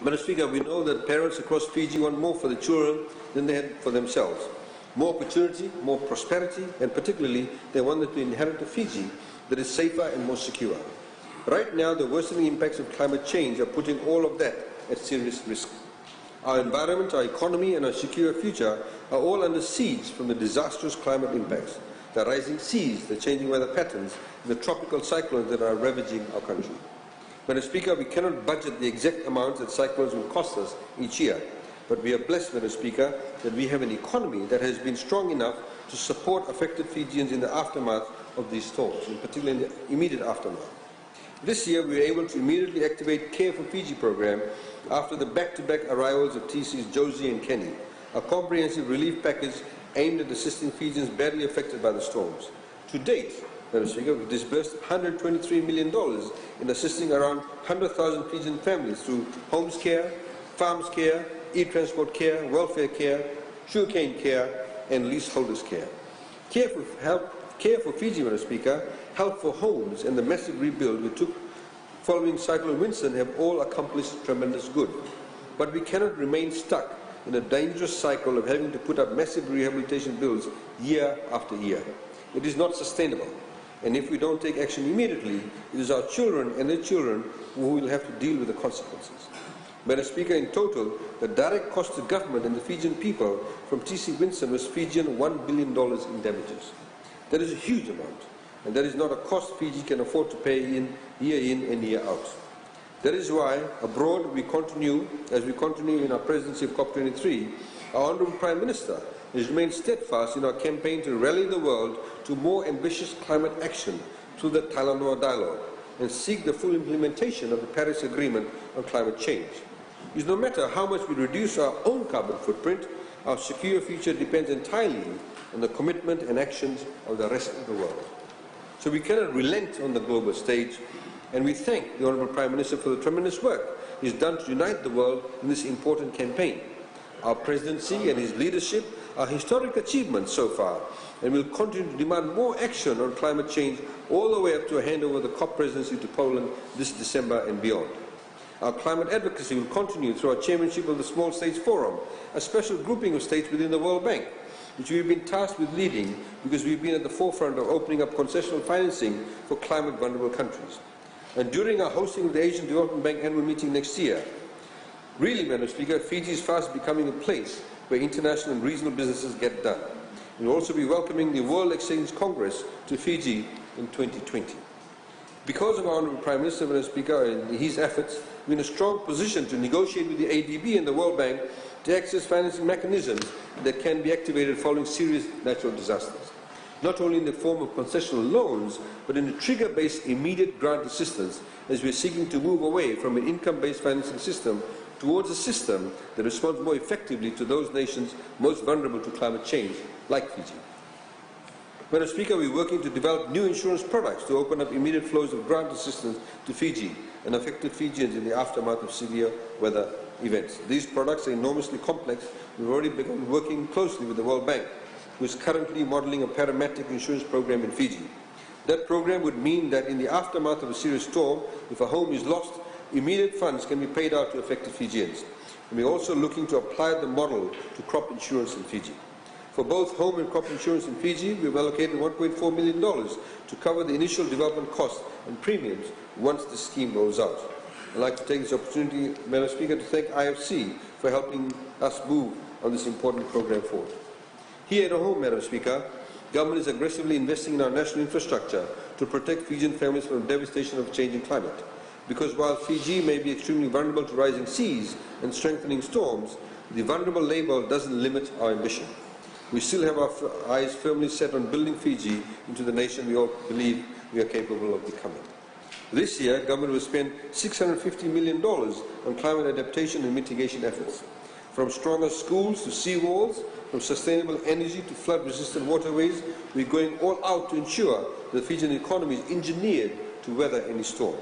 Madam Speaker, we know that parents across Fiji want more for the children than they had for themselves. More opportunity, more prosperity, and particularly they want them to inherit a Fiji that is safer and more secure. Right now, the worsening impacts of climate change are putting all of that at serious risk. Our environment, our economy, and our secure future are all under siege from the disastrous climate impacts, the rising seas, the changing weather patterns, and the tropical cyclones that are ravaging our country. Madam Speaker, we cannot budget the exact amounts that cyclones will cost us each year, but we are blessed, Madam Speaker, that we have an economy that has been strong enough to support affected Fijians in the aftermath of these storms, in particular in the immediate aftermath. This year, we were able to immediately activate Care for Fiji program after the back-to-back arrivals of TC's Josie and Kenny, a comprehensive relief package aimed at assisting Fijians badly affected by the storms. To date, Madam Speaker, we've disbursed $123 million in assisting around 100,000 Fijian families through homes care, farms care, e-transport care, welfare care, sugarcane care, and leaseholders care. Care for Fiji, Madam Speaker, help for homes, and the massive rebuild we took following Cyclone Winston have all accomplished tremendous good. But we cannot remain stuck in a dangerous cycle of having to put up massive rehabilitation bills year after year. It is not sustainable. And if we don't take action immediately, it is our children and their children who will have to deal with the consequences. Madam Speaker, in total, the direct cost to government and the Fijian people from TC Winston was Fijian $1 billion in damages. That is a huge amount, and that is not a cost Fiji can afford to pay in and year out. That is why, abroad, as we continue in our presidency of COP23, our Honourable Prime Minister has remained steadfast in our campaign to rally the world to more ambitious climate action through the Talanoa Dialogue and seek the full implementation of the Paris Agreement on climate change. Because no matter how much we reduce our own carbon footprint, our secure future depends entirely on the commitment and actions of the rest of the world. So we cannot relent on the global stage, and we thank the Honourable Prime Minister for the tremendous work he has done to unite the world in this important campaign. Our presidency and his leadership are historic achievements so far, and will continue to demand more action on climate change all the way up to a handover of the COP presidency to Poland this December and beyond. Our climate advocacy will continue through our chairmanship of the Small States Forum, a special grouping of states within the World Bank, which we have been tasked with leading because we have been at the forefront of opening up concessional financing for climate-vulnerable countries. And during our hosting of the Asian Development Bank annual meeting next year, really, Madam Speaker, Fiji is fast becoming a place where international and regional businesses get done. We will also be welcoming the World Exchange Congress to Fiji in 2020. Because of our Honourable Prime Minister, Madam Speaker, and his efforts, we are in a strong position to negotiate with the ADB and the World Bank to access financing mechanisms that can be activated following serious natural disasters, not only in the form of concessional loans, but in a trigger-based immediate grant assistance, as we are seeking to move away from an income-based financing system towards a system that responds more effectively to those nations most vulnerable to climate change, like Fiji. Madam Speaker, we are working to develop new insurance products to open up immediate flows of grant assistance to Fiji and affected Fijians in the aftermath of severe weather events. These products are enormously complex. We have already begun working closely with the World Bank, who is currently modelling a parametric insurance program in Fiji. That program would mean that in the aftermath of a serious storm, if a home is lost, immediate funds can be paid out to affected Fijians. And we are also looking to apply the model to crop insurance in Fiji. For both home and crop insurance in Fiji, we have allocated $1.4 million to cover the initial development costs and premiums once the scheme rolls out. I would like to take this opportunity, Madam Speaker, to thank IFC for helping us move on this important program forward. Here at home, Madam Speaker, government is aggressively investing in our national infrastructure to protect Fijian families from the devastation of changing climate. Because while Fiji may be extremely vulnerable to rising seas and strengthening storms, the vulnerable label doesn't limit our ambition. We still have our eyes firmly set on building Fiji into the nation we all believe we are capable of becoming. This year, government will spend $650 million on climate adaptation and mitigation efforts. From stronger schools to seawalls, from sustainable energy to flood-resistant waterways, we are going all out to ensure the Fijian economy is engineered to weather any storm.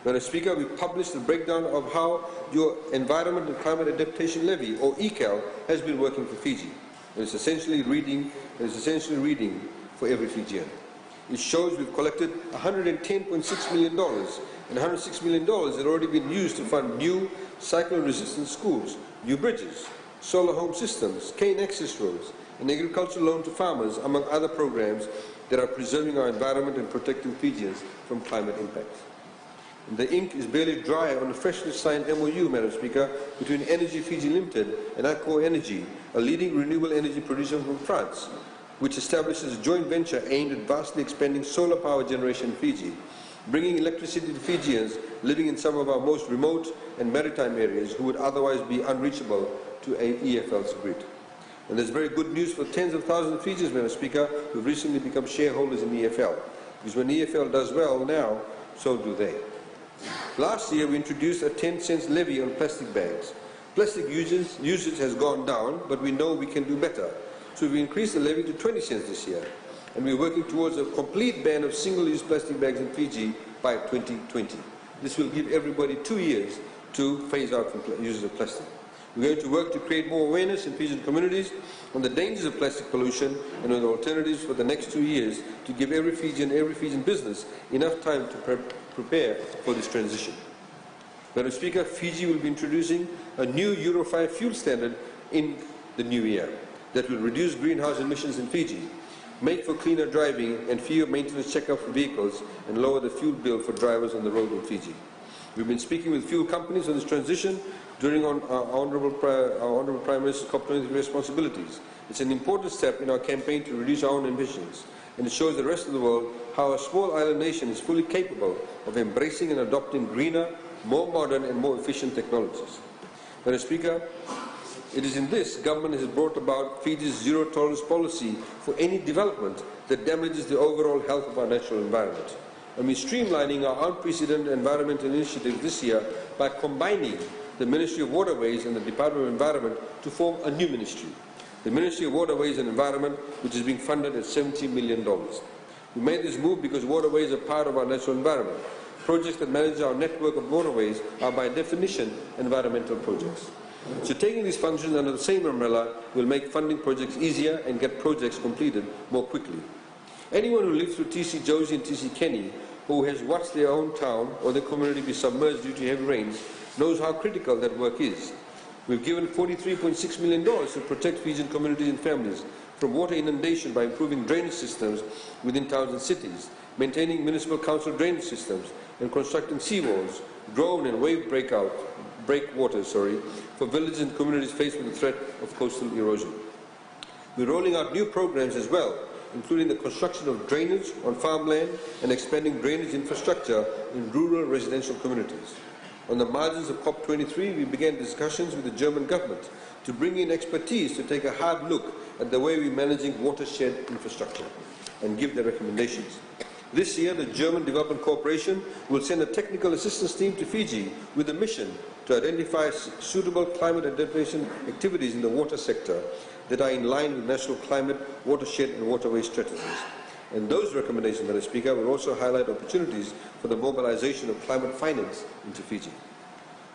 Madam Speaker, we published a breakdown of how your Environment and Climate Adaptation Levy, or ECAL, has been working for Fiji. It is essentially reading for every Fijian. It shows we've collected $110.6 million, and $106 million had already been used to fund new cyclone-resistant schools, new bridges, solar home systems, cane access roads, and agricultural loan to farmers, among other programs that are preserving our environment and protecting Fijians from climate impacts. And the ink is barely dry on a freshly signed MOU, Madam Speaker, between Energy Fiji Limited and Accor Energy, a leading renewable energy producer from France, which establishes a joint venture aimed at vastly expanding solar power generation in Fiji, bringing electricity to Fijians living in some of our most remote and maritime areas who would otherwise be unreachable to EFL's grid. And there's very good news for tens of thousands of Fijians, Madam Speaker, who have recently become shareholders in EFL. Because when EFL does well now, so do they. Last year, we introduced a 10-cent levy on plastic bags. Plastic usage has gone down, but we know we can do better. So we increased the levy to 20 cents this year. And we're working towards a complete ban of single-use plastic bags in Fiji by 2020. This will give everybody 2 years to phase out from uses of plastic. We're going to work to create more awareness in Fijian communities on the dangers of plastic pollution and on the alternatives for the next 2 years to give every Fijian business enough time to prepare for this transition. Madam Speaker, Fiji will be introducing a new Euro 5 fuel standard in the new year that will reduce greenhouse emissions in Fiji, make for cleaner driving and fewer maintenance checkup for vehicles, and lower the fuel bill for drivers on the road in Fiji. We've been speaking with fuel companies on this transition during our Honourable Prime Minister's COP23 responsibilities. It's an important step in our campaign to reduce our own emissions, and it shows the rest of the world how a small island nation is fully capable of embracing and adopting greener, more modern and more efficient technologies. Madam Speaker, it is in this government has brought about Fiji's zero-tolerance policy for any development that damages the overall health of our natural environment. And we're streamlining our unprecedented environmental initiative this year by combining the Ministry of Waterways and the Department of Environment to form a new ministry, the Ministry of Waterways and Environment, which is being funded at $70 million. We made this move because waterways are part of our natural environment. Projects that manage our network of waterways are by definition environmental projects. So taking these functions under the same umbrella will make funding projects easier and get projects completed more quickly. Anyone who lived through TC Josie and TC Kenny, who has watched their own town or their community be submerged due to heavy rains, knows how critical that work is. We've given $43.6 million to protect Fijian communities and families from water inundation by improving drainage systems within towns and cities, maintaining municipal council drainage systems, and constructing seawalls, drone and wave breakwaters, for villages and communities faced with the threat of coastal erosion. We're rolling out new programs as well, including the construction of drainage on farmland and expanding drainage infrastructure in rural residential communities. On the margins of COP23, we began discussions with the German government to bring in expertise to take a hard look at the way we're managing watershed infrastructure and give their recommendations. This year, the German Development Corporation will send a technical assistance team to Fiji with a mission to identify suitable climate adaptation activities in the water sector that are in line with national climate, watershed and waterway strategies. And those recommendations, Madam Speaker, will also highlight opportunities for the mobilization of climate finance into Fiji.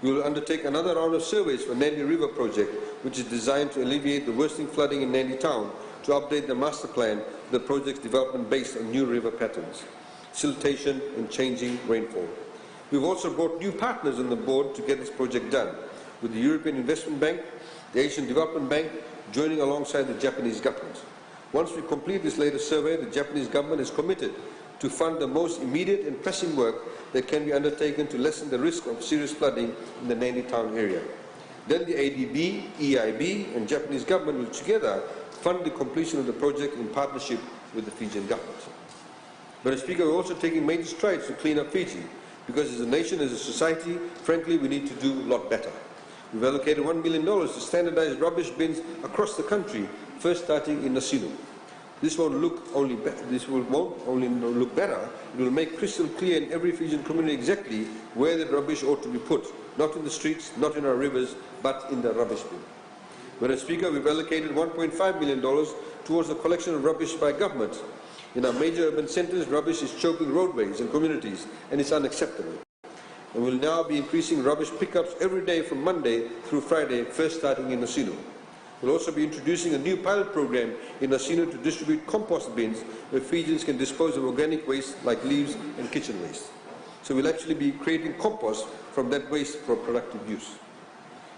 We will undertake another round of surveys for Nandi River project, which is designed to alleviate the worsening flooding in Nandi town, to update the master plan, the project's development based on new river patterns, siltation and changing rainfall. We've also brought new partners on the board to get this project done, with the European Investment Bank, the Asian Development Bank, joining alongside the Japanese government. Once we complete this latest survey, the Japanese government is committed to fund the most immediate and pressing work that can be undertaken to lessen the risk of serious flooding in the Nandi town area. Then the ADB, EIB and Japanese government will together fund the completion of the project in partnership with the Fijian government. Madam Speaker, we're also taking major strides to clean up Fiji, because as a nation, as a society, frankly, we need to do a lot better. We've allocated $1 million to standardize rubbish bins across the country, first starting in Nasinu. This won't only look better, it will make crystal clear in every Fijian community exactly where the rubbish ought to be put, not in the streets, not in our rivers, but in the rubbish bin. Madam Speaker, we've allocated $1.5 million towards the collection of rubbish by government. In our major urban centres, rubbish is choking roadways and communities, and it's unacceptable. And we'll now be increasing rubbish pickups every day from Monday through Friday, first starting in Nasinu. We'll also be introducing a new pilot program in Asino to distribute compost bins where Fijians can dispose of organic waste like leaves and kitchen waste. So we'll actually be creating compost from that waste for productive use.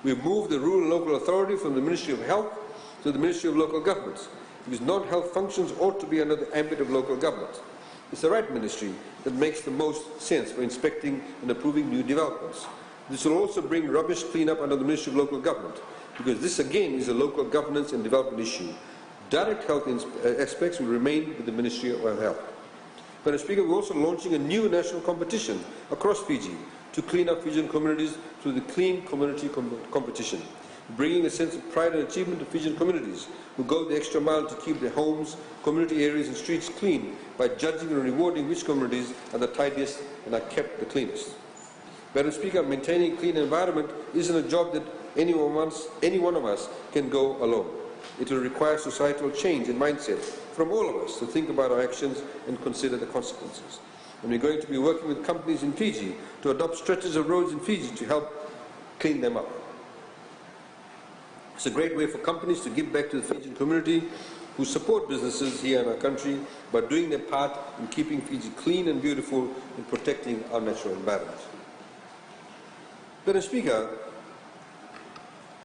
We've moved the rural and local authority from the Ministry of Health to the Ministry of Local Governments, because non-health functions ought to be under the ambit of local government. It's the right ministry that makes the most sense for inspecting and approving new developments. This will also bring rubbish cleanup under the Ministry of Local Government, because this again is a local governance and development issue. Direct health aspects will remain with the Ministry of Health. Madam Speaker, we're also launching a new national competition across Fiji to clean up Fijian communities through the Clean Community Competition, bringing a sense of pride and achievement to Fijian communities who go the extra mile to keep their homes, community areas and streets clean by judging and rewarding which communities are the tidiest and are kept the cleanest. Madam Speaker, maintaining a clean environment isn't a job that any one of us can go alone. It will require societal change and mindset from all of us to think about our actions and consider the consequences. And we're going to be working with companies in Fiji to adopt stretches of roads in Fiji to help clean them up. It's a great way for companies to give back to the Fijian community who support businesses here in our country by doing their part in keeping Fiji clean and beautiful and protecting our natural environment. Madam Speaker,